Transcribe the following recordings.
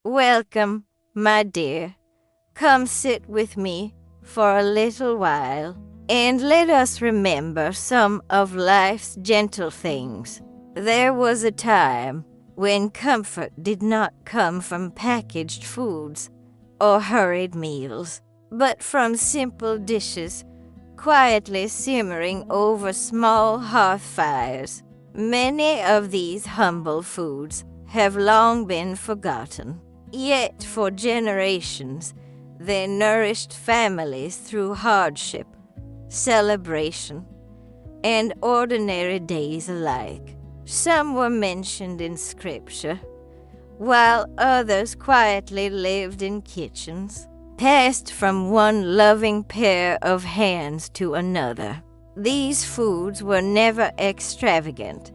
Welcome, my dear. Come sit with me for a little while, and let us remember some of life's gentle things. There was a time when comfort did not come from packaged foods or hurried meals, but from simple dishes quietly simmering over small hearth fires. Many of these humble foods have long been forgotten, yet for generations they nourished families through hardship, celebration, and ordinary days alike. Some were mentioned in Scripture, while others quietly lived in kitchens, passed from one loving pair of hands to another. These foods were never extravagant,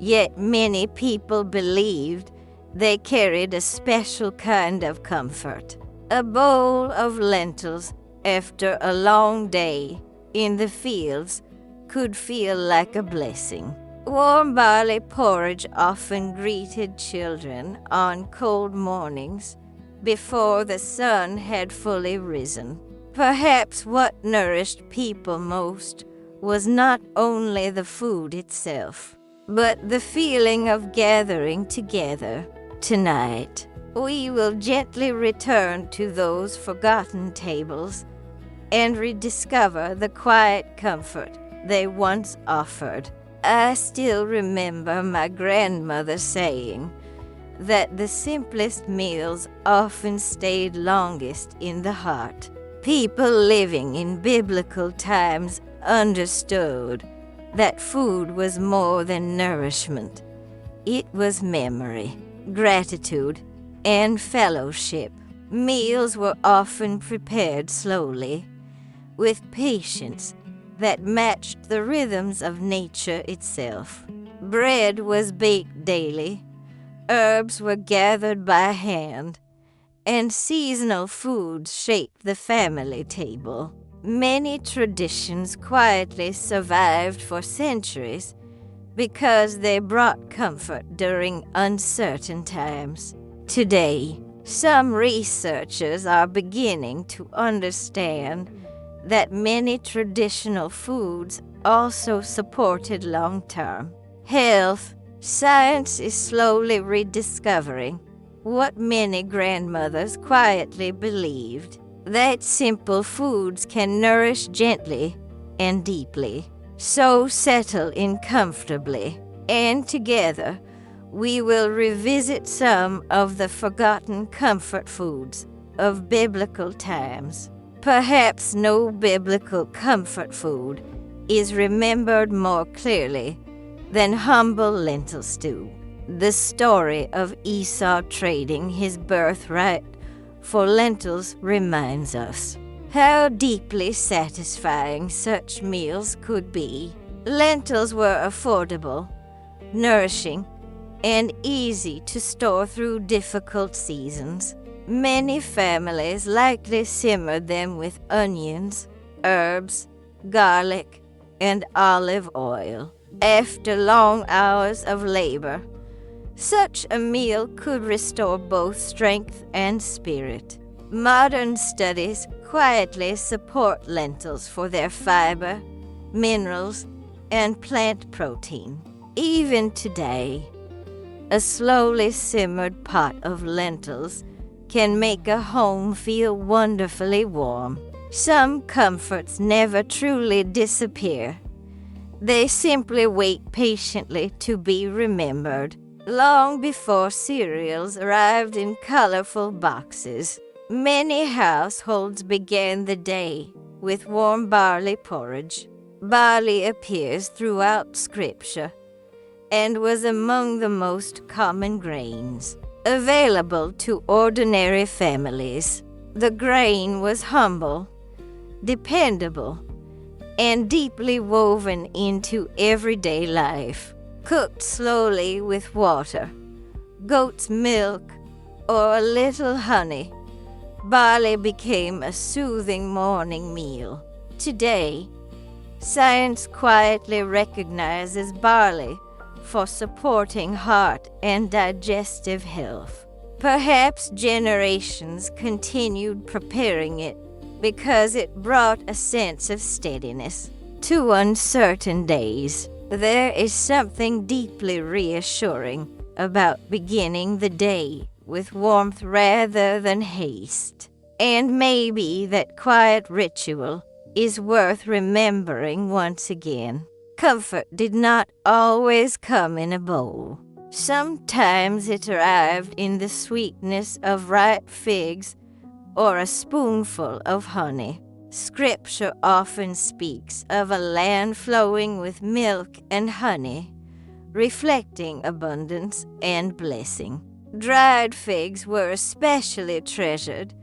yet many people believed they carried a special kind of comfort. A bowl of lentils after a long day in the fields could feel like a blessing. Warm barley porridge often greeted children on cold mornings before the sun had fully risen. Perhaps what nourished people most was not only the food itself, but the feeling of gathering together. Tonight, we will gently return to those forgotten tables and rediscover the quiet comfort they once offered. I still remember my grandmother saying that the simplest meals often stayed longest in the heart. People living in biblical times understood that food was more than nourishment. It was memory, gratitude, and fellowship. Meals were often prepared slowly, with patience that matched the rhythms of nature itself. Bread was baked daily, herbs were gathered by hand, and seasonal foods shaped the family table. Many traditions quietly survived for centuries because they brought comfort during uncertain times. Today, some researchers are beginning to understand that many traditional foods also supported long-term health. Science is slowly rediscovering what many grandmothers quietly believed, that simple foods can nourish gently and deeply. So settle in comfortably, and together we will revisit some of the forgotten comfort foods of biblical times. Perhaps no biblical comfort food is remembered more clearly than humble lentil stew. The story of Esau trading his birthright for lentils reminds us how deeply satisfying such meals could be. Lentils were affordable, nourishing, and easy to store through difficult seasons. Many families likely simmered them with onions, herbs, garlic, and olive oil. After long hours of labor, such a meal could restore both strength and spirit. Modern studies quietly support lentils for their fiber, minerals, and plant protein. Even today, a slowly simmered pot of lentils can make a home feel wonderfully warm. Some comforts never truly disappear. They simply wait patiently to be remembered. Long before cereals arrived in colorful boxes, many households began the day with warm barley porridge. Barley appears throughout Scripture and was among the most common grains available to ordinary families. The grain was humble, dependable, and deeply woven into everyday life. Cooked slowly with water, goat's milk, or a little honey, barley became a soothing morning meal. Today, science quietly recognizes barley for supporting heart and digestive health. Perhaps generations continued preparing it because it brought a sense of steadiness to uncertain days. There is something deeply reassuring about beginning the day with warmth rather than haste. And maybe that quiet ritual is worth remembering once again. Comfort did not always come in a bowl. Sometimes it arrived in the sweetness of ripe figs or a spoonful of honey. Scripture often speaks of a land flowing with milk and honey, reflecting abundance and blessing. Dried figs were especially treasured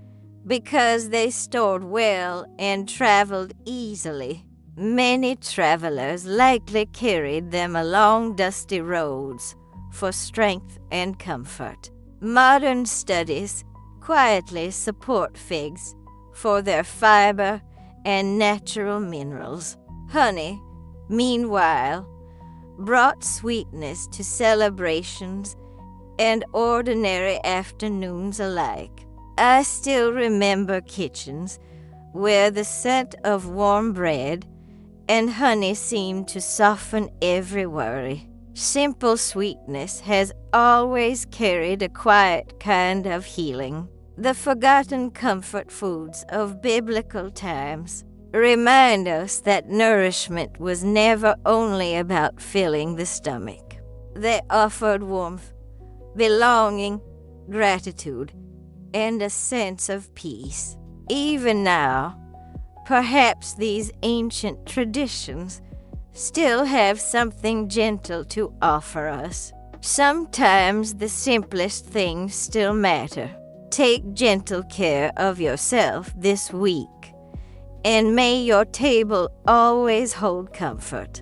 because they stored well and traveled easily. Many travelers likely carried them along dusty roads for strength and comfort. Modern studies quietly support figs for their fiber and natural minerals. Honey, meanwhile, brought sweetness to celebrations and ordinary afternoons alike. I still remember kitchens where the scent of warm bread and honey seemed to soften every worry. Simple sweetness has always carried a quiet kind of healing. The forgotten comfort foods of biblical times remind us that nourishment was never only about filling the stomach. They offered warmth, belonging, gratitude, and a sense of peace. Even now, perhaps these ancient traditions still have something gentle to offer us. Sometimes the simplest things still matter. Take gentle care of yourself this week, and may your table always hold comfort.